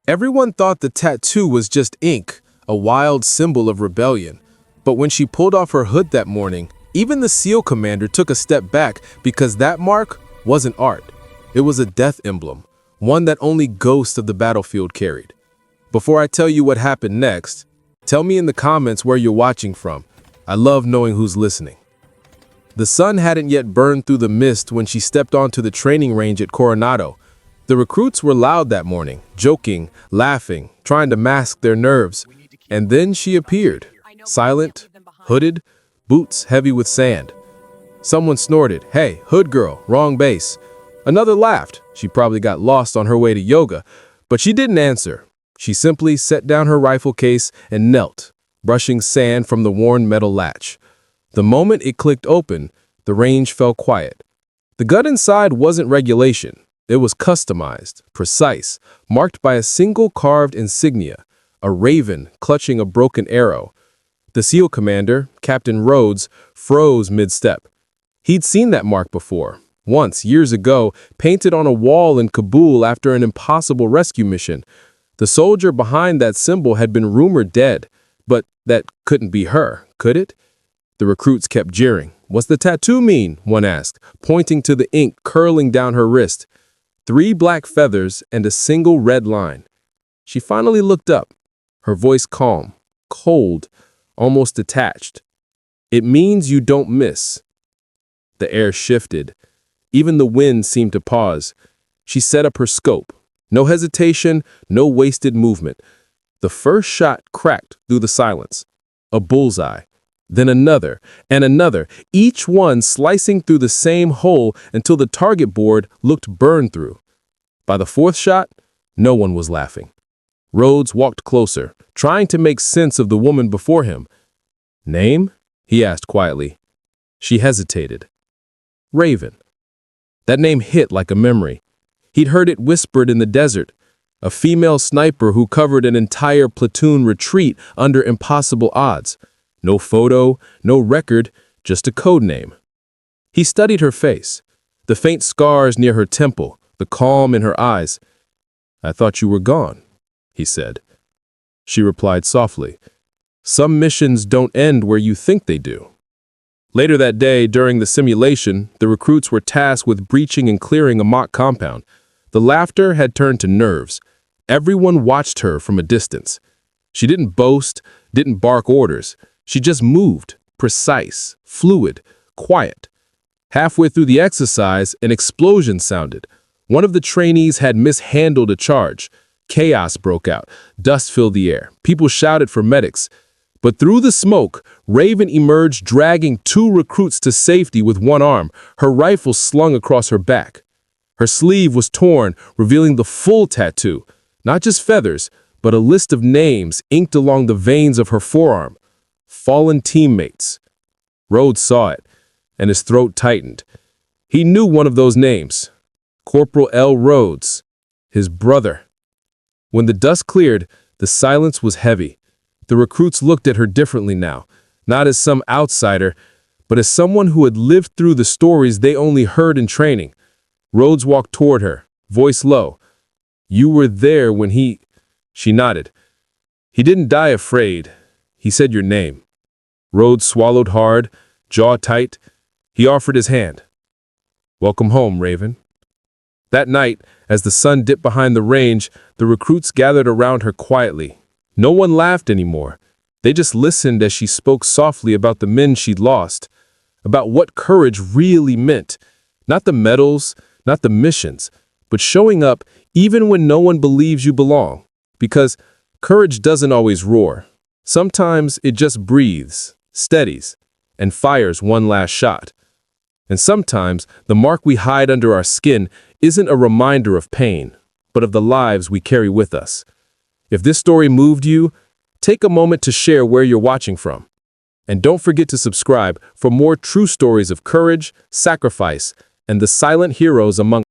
Everyone thought the tattoo was just ink, a wild symbol of rebellion. But when she pulled off her hood that morning, even the SEAL commander took a step back because that mark wasn't art. It was a death emblem, one that only ghosts of the battlefield carried. Before I tell you what happened next, tell me in the comments where you're watching from. I love knowing who's listening. The sun hadn't yet burned through the mist when she stepped onto the training range at Coronado. The recruits were loud that morning, joking, laughing, trying to mask their nerves. And then she appeared, silent, hooded, boots heavy with sand. Someone snorted, "Hey, hood girl, wrong base." Another laughed. She probably got lost on her way to yoga, but she didn't answer. She simply set down her rifle case and knelt, brushing sand from the worn metal latch. The moment it clicked open, the range fell quiet. The gun inside wasn't regulation. It was customized, precise, marked by a single carved insignia, a raven clutching a broken arrow. The SEAL commander, Captain Rhodes, froze mid-step. He'd seen that mark before, once, years ago, painted on a wall in Kabul after an impossible rescue mission. The soldier behind that symbol had been rumored dead, but that couldn't be her, could it? The recruits kept jeering. "What's the tattoo mean?" one asked, pointing to the ink curling down her wrist. 3 black feathers and a single red line. She finally looked up, her voice calm, cold, almost detached. "It means you don't miss." The air shifted. Even the wind seemed to pause. She set up her scope. No hesitation, no wasted movement. The first shot cracked through the silence. A bullseye. Then another, and another, each one slicing through the same hole until the target board looked burned through. By the 4th shot, no one was laughing. Rhodes walked closer, trying to make sense of the woman before him. "Name?" he asked quietly. She hesitated. "Raven." That name hit like a memory. He'd heard it whispered in the desert. A female sniper who covered an entire platoon retreat under impossible odds. No photo, no record, just a code name. He studied her face, the faint scars near her temple, the calm in her eyes. "I thought you were gone," he said. She replied softly, "Some missions don't end where you think they do." Later that day, during the simulation, the recruits were tasked with breaching and clearing a mock compound. The laughter had turned to nerves. Everyone watched her from a distance. She didn't boast, didn't bark orders. She just moved, precise, fluid, quiet. Halfway through the exercise, an explosion sounded. One of the trainees had mishandled a charge. Chaos broke out. Dust filled the air. People shouted for medics. But through the smoke, Raven emerged, dragging 2 recruits to safety with one arm, her rifle slung across her back. Her sleeve was torn, revealing the full tattoo. Not just feathers, but a list of names inked along the veins of her forearm. Fallen teammates. Rhodes saw it, and his throat tightened. He knew one of those names. Corporal L. Rhodes, his brother. When the dust cleared, the silence was heavy. The recruits looked at her differently now, not as some outsider, but as someone who had lived through the stories they only heard in training. Rhodes walked toward her, voice low. "You were there when he—" She nodded. "He didn't die afraid. He said your name." Rhodes swallowed hard, jaw tight. He offered his hand. "Welcome home, Raven." That night, as the sun dipped behind the range, the recruits gathered around her quietly. No one laughed anymore. They just listened as she spoke softly about the men she'd lost, about what courage really meant. Not the medals, not the missions, but showing up even when no one believes you belong. Because courage doesn't always roar. Sometimes it just breathes, steadies, and fires one last shot. And sometimes the mark we hide under our skin isn't a reminder of pain, but of the lives we carry with us. If this story moved you, take a moment to share where you're watching from. And don't forget to subscribe for more true stories of courage, sacrifice, and the silent heroes among